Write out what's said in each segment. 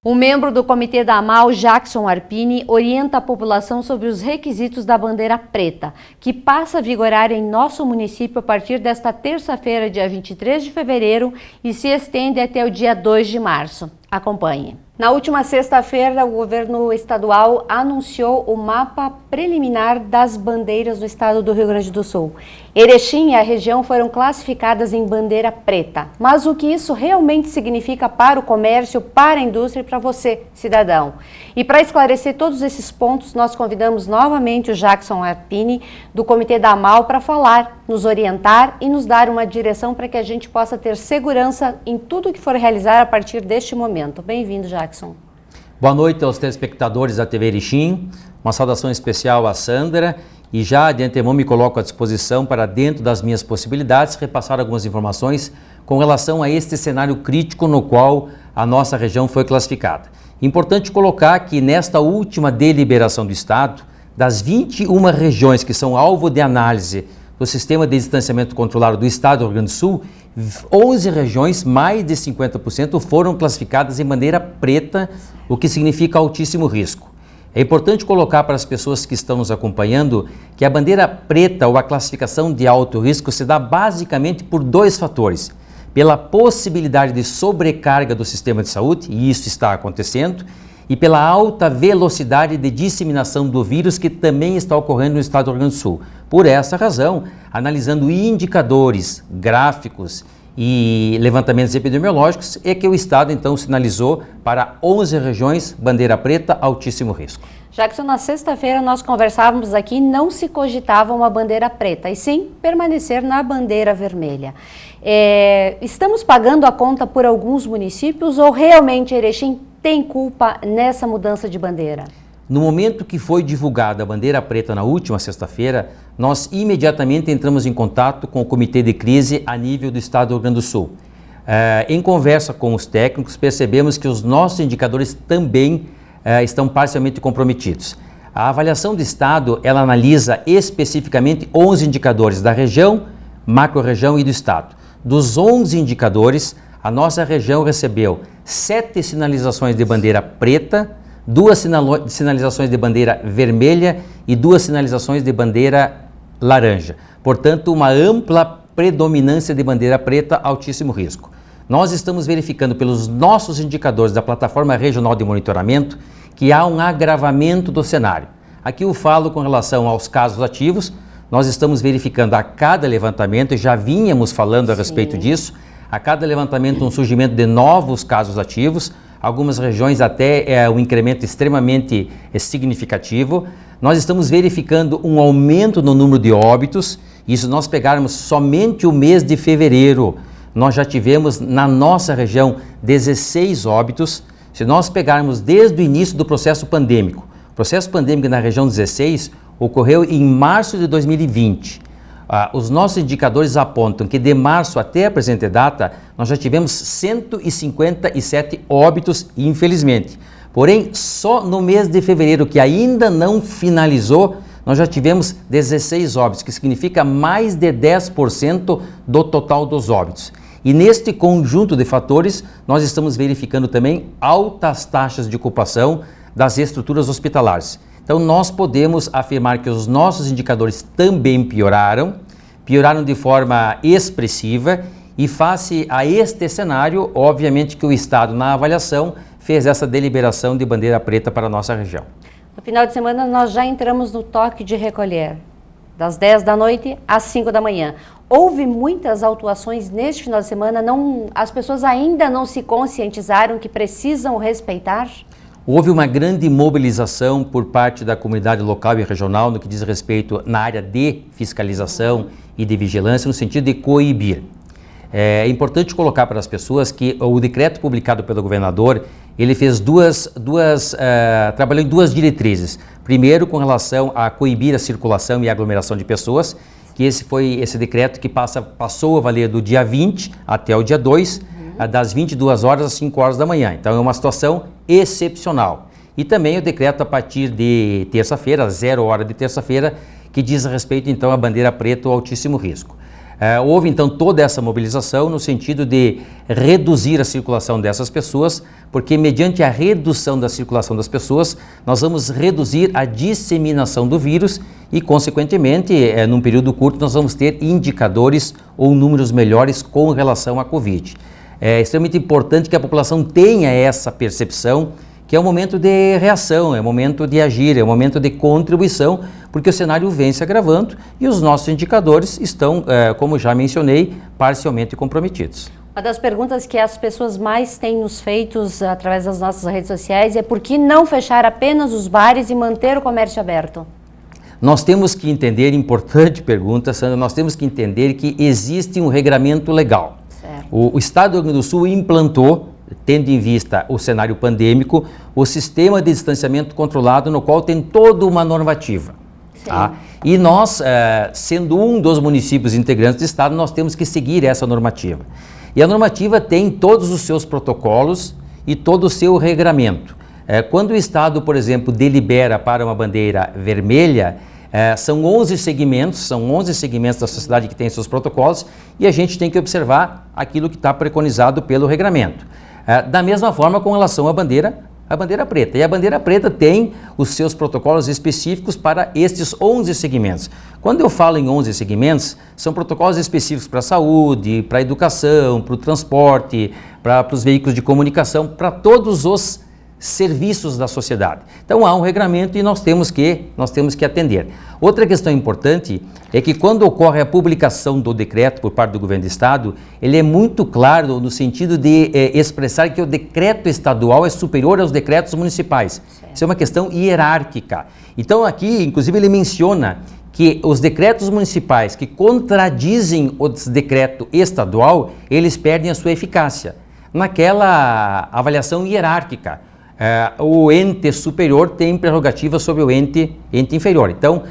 Um membro do comitê da AMAL, Jackson Arpini, orienta a população sobre os requisitos da bandeira preta, que passa a vigorar em nosso município a partir desta terça-feira, dia 23 de fevereiro, e se estende até o dia 2 de março. Acompanhe. Na última sexta-feira, o governo estadual anunciou o mapa preliminar das bandeiras do estado do Rio Grande do Sul. Erechim e a região foram classificadas em bandeira preta. Mas o que isso realmente significa para o comércio, para a indústria e para você, cidadão? E para esclarecer todos esses pontos, nós convidamos novamente o Jackson Arpini, do Comitê da AMAL, para falar, nos orientar e nos dar uma direção para que a gente possa ter segurança em tudo que for realizar a partir deste momento. Bem-vindo, Jackson. Boa noite aos telespectadores da TV Erechim, uma saudação especial à Sandra e já de antemão me coloco à disposição para, dentro das minhas possibilidades, repassar algumas informações com relação a este cenário crítico no qual a nossa região foi classificada. Importante colocar que nesta última deliberação do Estado, das 21 regiões que são alvo de análise do Sistema de Distanciamento Controlado do Estado do Rio Grande do Sul, 11 regiões, mais de 50%, foram classificadas em bandeira preta, o que significa altíssimo risco. É importante colocar para as pessoas que estão nos acompanhando que a bandeira preta ou a classificação de alto risco se dá basicamente por dois fatores. Pela possibilidade de sobrecarga do sistema de saúde, e isso está acontecendo, e pela alta velocidade de disseminação do vírus que também está ocorrendo no estado do Rio Grande do Sul. Por essa razão, analisando indicadores, gráficos e levantamentos epidemiológicos, é que o estado então sinalizou para 11 regiões bandeira preta, altíssimo risco. Jackson, na sexta-feira nós conversávamos aqui, não se cogitava uma bandeira preta, e sim permanecer na bandeira vermelha. Estamos pagando a conta por alguns municípios ou realmente Erechim tem culpa nessa mudança de bandeira? No momento que foi divulgada a bandeira preta na última sexta-feira, nós imediatamente entramos em contato com o Comitê de Crise a nível do Estado do Rio Grande do Sul. Em conversa com os técnicos, percebemos que os nossos indicadores também estão parcialmente comprometidos. A avaliação do Estado, ela analisa especificamente 11 indicadores da região, macro-região e do Estado. Dos 11 indicadores, a nossa região recebeu 7 sinalizações de bandeira preta, 2 sinalizações de bandeira vermelha e 2 sinalizações de bandeira laranja. Portanto, uma ampla predominância de bandeira preta, altíssimo risco. Nós estamos verificando pelos nossos indicadores da Plataforma Regional de Monitoramento que há um agravamento do cenário. Aqui eu falo com relação aos casos ativos. Nós estamos verificando a cada levantamento, e já vínhamos falando a respeito disso, a cada levantamento um surgimento de novos casos ativos, algumas regiões até um incremento extremamente significativo. Nós estamos verificando um aumento no número de óbitos, e se nós pegarmos somente o mês de fevereiro, nós já tivemos na nossa região 16 óbitos. Se nós pegarmos desde o início do processo pandêmico, o processo pandêmico na região 16 ocorreu em março de 2020. Os nossos indicadores apontam que de março até a presente data, nós já tivemos 157 óbitos, infelizmente. Porém, só no mês de fevereiro, que ainda não finalizou, nós já tivemos 16 óbitos, que significa mais de 10% do total dos óbitos. E neste conjunto de fatores, nós estamos verificando também altas taxas de ocupação das estruturas hospitalares. Então, nós podemos afirmar que os nossos indicadores também pioraram de forma expressiva, e face a este cenário, obviamente que o Estado, na avaliação, fez essa deliberação de bandeira preta para a nossa região. No final de semana, nós já entramos no toque de recolher, das 10 da noite às 5 da manhã. Houve muitas autuações neste final de semana, as pessoas ainda não se conscientizaram que precisam respeitar? Houve uma grande mobilização por parte da comunidade local e regional no que diz respeito na área de fiscalização e de vigilância, no sentido de coibir. É importante colocar para as pessoas que o decreto publicado pelo governador, ele fez trabalhou em duas diretrizes. Primeiro, com relação a coibir a circulação e a aglomeração de pessoas, que esse decreto que passou a valer do dia 20 até o dia 2, das 22 horas às 5 horas da manhã. Então é uma situação excepcional. E também o decreto a partir de terça-feira, 0 hora de terça-feira, que diz respeito então à bandeira preta ou altíssimo risco. Houve então toda essa mobilização no sentido de reduzir a circulação dessas pessoas, porque mediante a redução da circulação das pessoas, nós vamos reduzir a disseminação do vírus e, consequentemente, num período curto, nós vamos ter indicadores ou números melhores com relação à Covid. É extremamente importante que a população tenha essa percepção, que é um momento de reação, é um momento de agir, é um momento de contribuição, porque o cenário vem se agravando e os nossos indicadores estão, como já mencionei, parcialmente comprometidos. Uma das perguntas que as pessoas mais têm nos feito através das nossas redes sociais é por que não fechar apenas os bares e manter o comércio aberto? Nós temos que entender, importante pergunta, Sandra, nós temos que entender que existe um regramento legal. O Estado do Rio Grande do Sul implantou, tendo em vista o cenário pandêmico, o sistema de distanciamento controlado, no qual tem toda uma normativa. Tá? E nós, sendo um dos municípios integrantes do Estado, nós temos que seguir essa normativa. E a normativa tem todos os seus protocolos e todo o seu regramento. Quando o Estado, por exemplo, delibera para uma bandeira vermelha, são 11 segmentos da sociedade que têm seus protocolos e a gente tem que observar aquilo que está preconizado pelo regramento. Da mesma forma com relação à bandeira preta. E a bandeira preta tem os seus protocolos específicos para estes 11 segmentos. Quando eu falo em 11 segmentos, são protocolos específicos para a saúde, para a educação, para o transporte, para os veículos de comunicação, para todos os serviços da sociedade. Então há um regramento e nós temos que atender. Outra questão importante é que quando ocorre a publicação do decreto por parte do governo do estado, ele é muito claro no sentido de expressar que o decreto estadual é superior aos decretos municipais. Isso é uma questão hierárquica. Então aqui, inclusive, ele menciona que os decretos municipais que contradizem o decreto estadual, eles perdem a sua eficácia. Naquela avaliação hierárquica, o ente superior tem prerrogativa sobre o ente inferior. Então,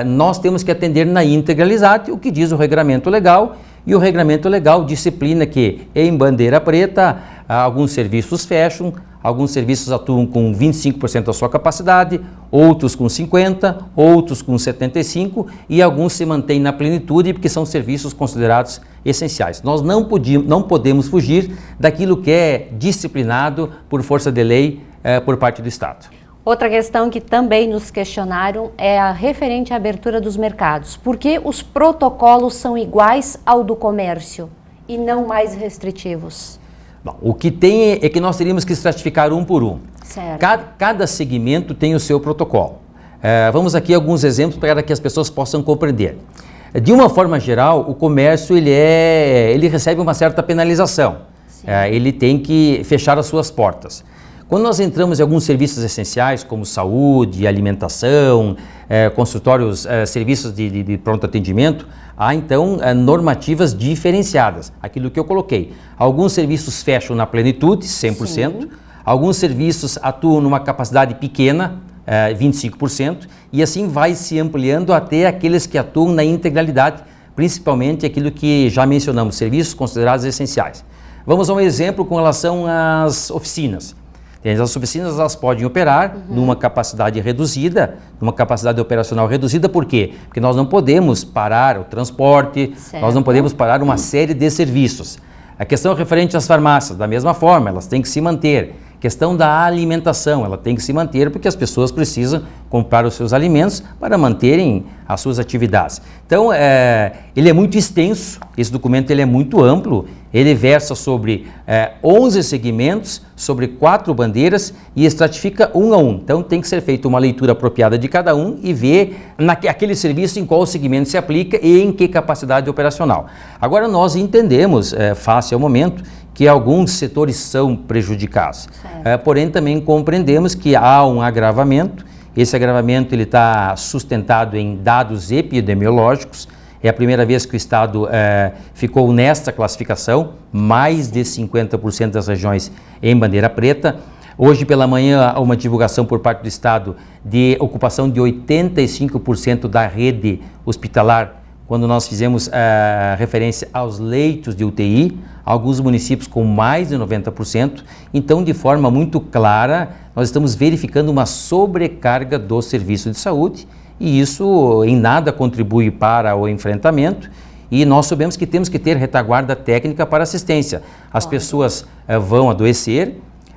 nós temos que atender na integralidade o que diz o regramento legal, e o regramento legal disciplina que em bandeira preta alguns serviços fecham, alguns serviços atuam com 25% da sua capacidade, outros com 50%, outros com 75% e alguns se mantêm na plenitude porque são serviços considerados essenciais. Nós não podemos fugir daquilo que é disciplinado por força de lei por parte do Estado. Outra questão que também nos questionaram é a referente à abertura dos mercados. Por que os protocolos são iguais ao do comércio e não mais restritivos? Bom, o que tem é que nós teríamos que estratificar um por um. Certo. Cada segmento tem o seu protocolo. Vamos aqui alguns exemplos para que as pessoas possam compreender. De uma forma geral, o comércio ele recebe uma certa penalização. Ele tem que fechar as suas portas. Quando nós entramos em alguns serviços essenciais, como saúde, alimentação, consultórios, serviços de pronto atendimento, há então normativas diferenciadas. Aquilo que eu coloquei. Alguns serviços fecham na plenitude, 100%. Sim. Alguns serviços atuam numa capacidade pequena, 25%. E assim vai se ampliando até aqueles que atuam na integralidade, principalmente aquilo que já mencionamos, serviços considerados essenciais. Vamos a um exemplo com relação às oficinas. As oficinas elas podem operar numa capacidade reduzida, numa capacidade operacional reduzida, por quê? Porque nós não podemos parar o transporte, nós não podemos parar uma série de serviços. A questão referente às farmácias, da mesma forma, elas têm que se manter. A questão da alimentação, ela tem que se manter porque as pessoas precisam comprar os seus alimentos para manterem as suas atividades. Então, ele é muito extenso, esse documento ele é muito amplo, ele versa sobre 11 segmentos, sobre 4 bandeiras e estratifica um a um. Então, tem que ser feita uma leitura apropriada de cada um e ver aquele serviço em qual segmento se aplica e em que capacidade operacional. Agora, nós entendemos, face ao momento, que alguns setores são prejudicados. Porém, também compreendemos que há um agravamento. Esse agravamento está sustentado em dados epidemiológicos. É a primeira vez que o Estado ficou nesta classificação, mais de 50% das regiões em bandeira preta. Hoje pela manhã, há uma divulgação por parte do Estado de ocupação de 85% da rede hospitalar, quando nós fizemos referência aos leitos de UTI, alguns municípios com mais de 90%. Então, de forma muito clara, nós estamos verificando uma sobrecarga do serviço de saúde e isso em nada contribui para o enfrentamento e nós sabemos que temos que ter retaguarda técnica para assistência. As pessoas vão adoecer,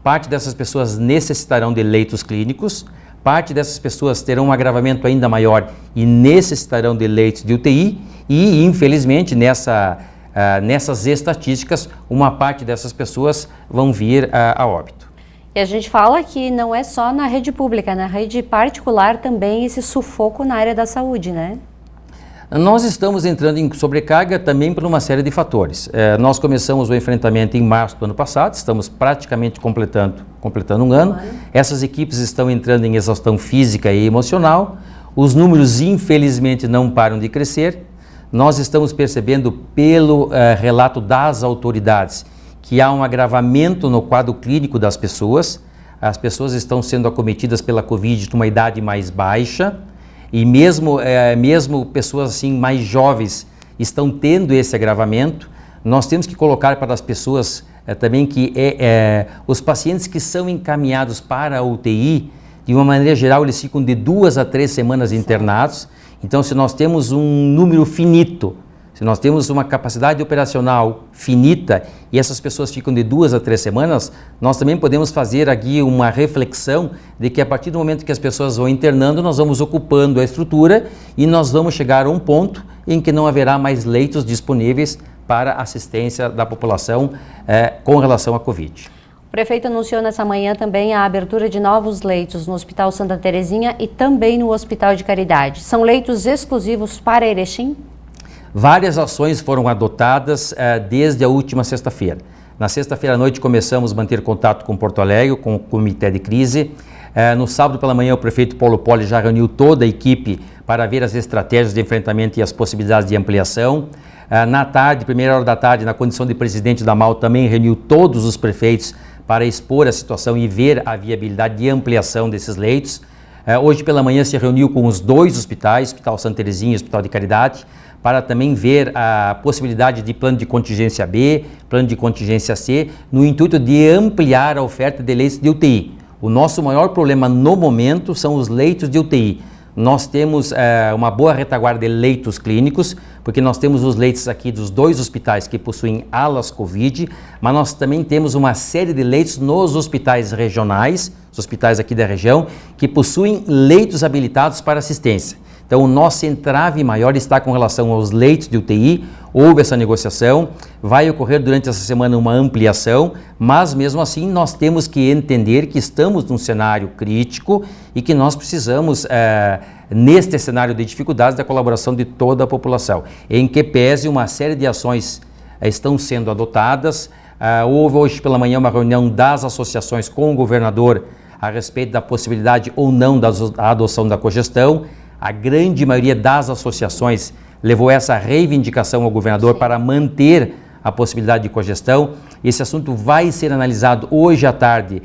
parte dessas pessoas necessitarão de leitos clínicos, parte dessas pessoas terão um agravamento ainda maior e necessitarão de leitos de UTI e, infelizmente, nessas estatísticas, uma parte dessas pessoas vão vir a óbito. E a gente fala que não é só na rede pública, na rede particular também esse sufoco na área da saúde, né? Nós estamos entrando em sobrecarga também por uma série de fatores. Nós começamos o enfrentamento em março do ano passado, estamos praticamente completando um ano. Essas equipes estão entrando em exaustão física e emocional. Os números, infelizmente, não param de crescer. Nós estamos percebendo pelo relato das autoridades que há um agravamento no quadro clínico das pessoas. As pessoas estão sendo acometidas pela Covid numa idade mais baixa. E mesmo pessoas assim mais jovens estão tendo esse agravamento. Nós temos que colocar para as pessoas também que os pacientes que são encaminhados para a UTI, de uma maneira geral, eles ficam de 2 a 3 semanas internados. Então, se nós temos um número finito, se nós temos uma capacidade operacional finita e essas pessoas ficam de 2 a 3 semanas, nós também podemos fazer aqui uma reflexão de que a partir do momento que as pessoas vão internando, nós vamos ocupando a estrutura e nós vamos chegar a um ponto em que não haverá mais leitos disponíveis para assistência da população com relação à Covid. O prefeito anunciou nessa manhã também a abertura de novos leitos no Hospital Santa Terezinha e também no Hospital de Caridade. São leitos exclusivos para Erechim? Várias ações foram adotadas desde a última sexta-feira. Na sexta-feira à noite começamos a manter contato com Porto Alegre, com o comitê de crise. No sábado pela manhã o prefeito Paulo Poli já reuniu toda a equipe para ver as estratégias de enfrentamento e as possibilidades de ampliação. Na tarde, primeira hora da tarde, na condição de presidente da MAU, também reuniu todos os prefeitos para expor a situação e ver a viabilidade de ampliação desses leitos. Hoje pela manhã se reuniu com os 2 hospitais, Hospital Santa Terezinha e Hospital de Caridade, para também ver a possibilidade de plano de contingência B, plano de contingência C, no intuito de ampliar a oferta de leitos de UTI. O nosso maior problema no momento são os leitos de UTI. Nós temos uma boa retaguarda de leitos clínicos, porque nós temos os leitos aqui dos 2 hospitais que possuem alas Covid, mas nós também temos uma série de leitos nos hospitais regionais, os hospitais aqui da região, que possuem leitos habilitados para assistência. Então, o nosso entrave maior está com relação aos leitos de UTI. Houve essa negociação, vai ocorrer durante essa semana uma ampliação, mas mesmo assim nós temos que entender que estamos num cenário crítico e que nós precisamos, neste cenário de dificuldades, da colaboração de toda a população, em que pese uma série de ações estão sendo adotadas. Houve hoje pela manhã uma reunião das associações com o governador a respeito da possibilidade ou não da adoção da cogestão. A grande maioria das associações levou essa reivindicação ao governador para manter a possibilidade de cogestão. Esse assunto vai ser analisado hoje à tarde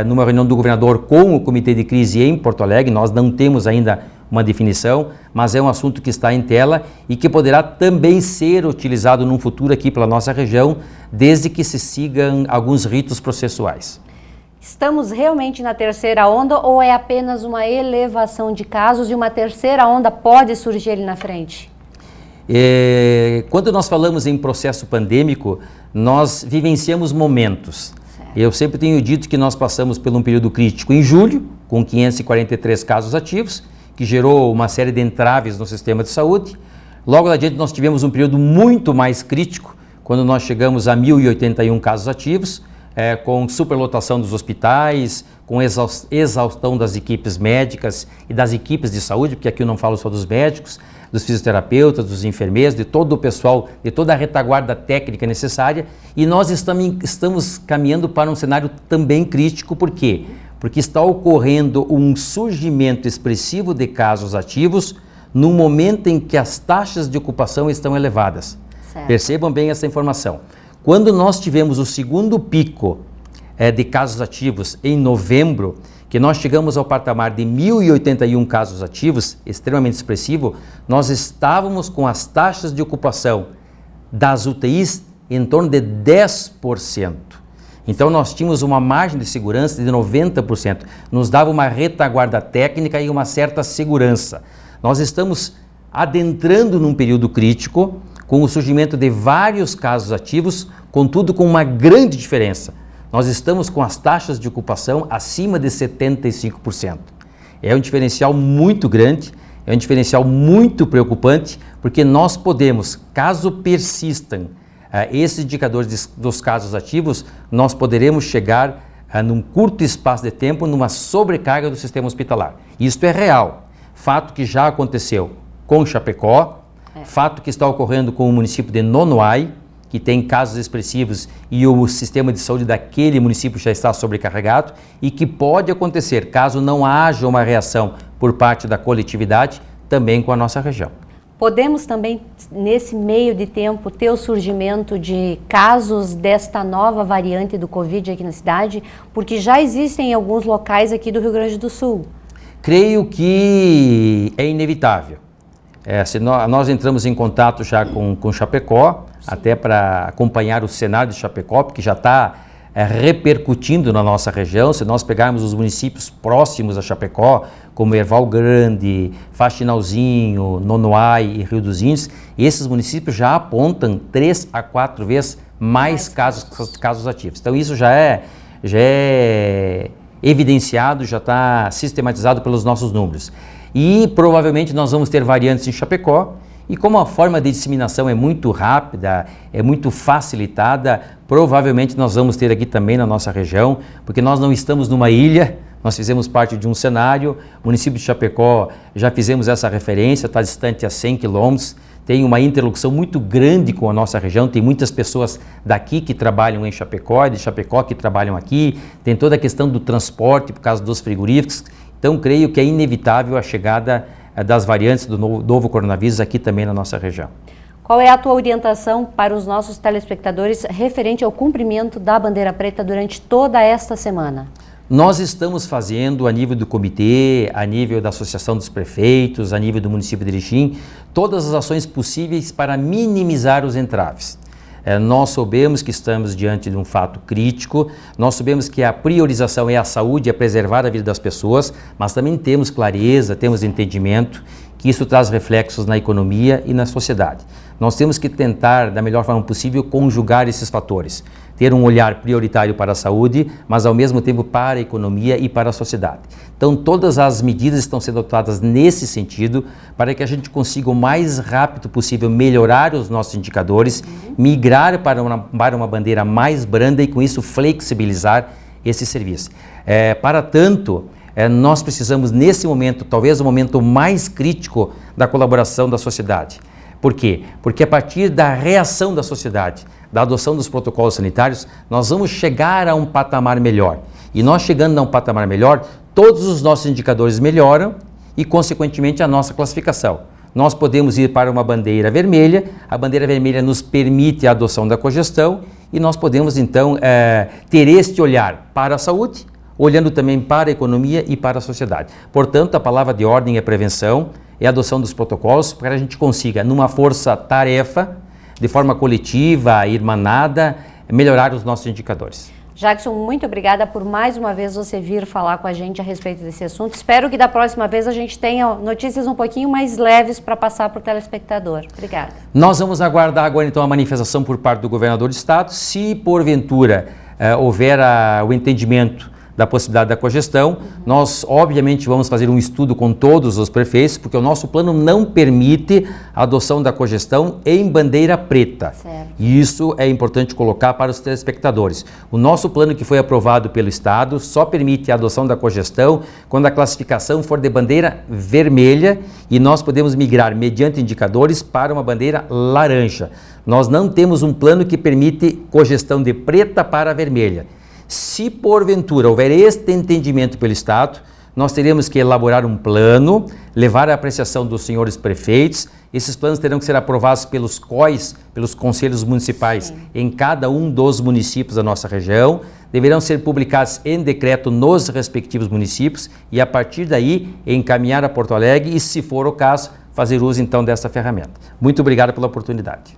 numa reunião do governador com o comitê de crise em Porto Alegre. Nós não temos ainda uma definição, mas é um assunto que está em tela e que poderá também ser utilizado num futuro aqui pela nossa região, desde que se sigam alguns ritos processuais. Estamos realmente na terceira onda ou é apenas uma elevação de casos e uma terceira onda pode surgir ali na frente? Quando nós falamos em processo pandêmico, nós vivenciamos momentos. Certo. Eu sempre tenho dito que nós passamos por um período crítico em julho, com 543 casos ativos, que gerou uma série de entraves no sistema de saúde. Logo adiante nós tivemos um período muito mais crítico, quando nós chegamos a 1.081 casos ativos, com superlotação dos hospitais, com exaustão das equipes médicas e das equipes de saúde, porque aqui eu não falo só dos médicos, dos fisioterapeutas, dos enfermeiros, de todo o pessoal, de toda a retaguarda técnica necessária, e nós estamos caminhando para um cenário também crítico. Por quê? Porque está ocorrendo um surgimento expressivo de casos ativos no momento em que as taxas de ocupação estão elevadas. Certo. Percebam bem essa informação. Quando nós tivemos o segundo pico de casos ativos em novembro, que nós chegamos ao patamar de 1.081 casos ativos, extremamente expressivo, nós estávamos com as taxas de ocupação das UTIs em torno de 10%. Então nós tínhamos uma margem de segurança de 90%, nos dava uma retaguarda técnica e uma certa segurança. Nós estamos adentrando num período crítico, com o surgimento de vários casos ativos, contudo com uma grande diferença. Nós estamos com as taxas de ocupação acima de 75%. É um diferencial muito grande, é um diferencial muito preocupante, porque nós podemos, caso persistam esses indicadores dos casos ativos, nós poderemos chegar num curto espaço de tempo numa sobrecarga do sistema hospitalar. Isto é real, fato que já aconteceu com Chapecó, fato que está ocorrendo com o município de Nonoai, que tem casos expressivos e o sistema de saúde daquele município já está sobrecarregado, e que pode acontecer, caso não haja uma reação por parte da coletividade, também com a nossa região. Podemos também, nesse meio de tempo, ter o surgimento de casos desta nova variante do Covid aqui na cidade, porque já existem em alguns locais aqui do Rio Grande do Sul. Creio que é inevitável. Se nós entramos em contato já com Chapecó, sim, até para acompanhar o cenário de Chapecó, porque já está repercutindo na nossa região. Se nós pegarmos os municípios próximos a Chapecó, como Erval Grande, Faxinalzinho, Nonoai e Rio dos Índios, esses municípios já apontam 3 a 4 vezes mais casos ativos. Então isso já é evidenciado, já está sistematizado pelos nossos números. E provavelmente nós vamos ter variantes em Chapecó, e como a forma de disseminação é muito rápida, é muito facilitada, provavelmente nós vamos ter aqui também na nossa região, porque nós não estamos numa ilha, nós fizemos parte de um cenário. O município de Chapecó, já fizemos essa referência, está distante a 100 quilômetros, tem uma interlocução muito grande com a nossa região, tem muitas pessoas daqui que trabalham em Chapecó, de Chapecó que trabalham aqui, tem toda a questão do transporte por causa dos frigoríficos. Então, creio que é inevitável a chegada das variantes do novo coronavírus aqui também na nossa região. Qual é a tua orientação para os nossos telespectadores referente ao cumprimento da bandeira preta durante toda esta semana? Nós estamos fazendo, a nível do comitê, a nível da Associação dos Prefeitos, a nível do município de Erechim, todas as ações possíveis para minimizar os entraves. Nós sabemos que estamos diante de um fato crítico, nós sabemos que a priorização é a saúde, é preservar a vida das pessoas, mas também temos clareza, temos entendimento que isso traz reflexos na economia e na sociedade. Nós temos que tentar, da melhor forma possível, conjugar esses fatores, ter um olhar prioritário para a saúde, mas ao mesmo tempo para a economia e para a sociedade. Então todas as medidas estão sendo adotadas nesse sentido, para que a gente consiga o mais rápido possível melhorar os nossos indicadores, migrar para uma bandeira mais branda e com isso flexibilizar esse serviço. Para tanto, nós precisamos nesse momento, talvez o momento mais crítico da colaboração da sociedade. Por quê? Porque a partir da reação da sociedade, da adoção dos protocolos sanitários, nós vamos chegar a um patamar melhor. E nós chegando a um patamar melhor, todos os nossos indicadores melhoram e, consequentemente, a nossa classificação. Nós podemos ir para uma bandeira vermelha, a bandeira vermelha nos permite a adoção da cogestão e nós podemos, então, ter este olhar para a saúde, olhando também para a economia e para a sociedade. Portanto, a palavra de ordem é prevenção, é a adoção dos protocolos para que a gente consiga, numa força-tarefa, de forma coletiva, irmanada, melhorar os nossos indicadores. Jackson, muito obrigada por mais uma vez você vir falar com a gente a respeito desse assunto. Espero que da próxima vez a gente tenha notícias um pouquinho mais leves para passar para o telespectador. Obrigada. Nós vamos aguardar agora então a manifestação por parte do governador do estado. Se porventura houver o entendimento da possibilidade da cogestão, nós obviamente vamos fazer um estudo com todos os prefeitos, porque o nosso plano não permite a adoção da cogestão em bandeira preta. Certo. E isso é importante colocar para os telespectadores. O nosso plano que foi aprovado pelo Estado só permite a adoção da cogestão quando a classificação for de bandeira vermelha e nós podemos migrar mediante indicadores para uma bandeira laranja. Nós não temos um plano que permite cogestão de preta para vermelha. Se porventura houver este entendimento pelo Estado, nós teremos que elaborar um plano, levar à apreciação dos senhores prefeitos. Esses planos terão que ser aprovados pelos COIs, pelos conselhos municipais, sim, em cada um dos municípios da nossa região. Deverão ser publicados em decreto nos respectivos municípios e, a partir daí, encaminhar a Porto Alegre e, se for o caso, fazer uso então dessa ferramenta. Muito obrigado pela oportunidade.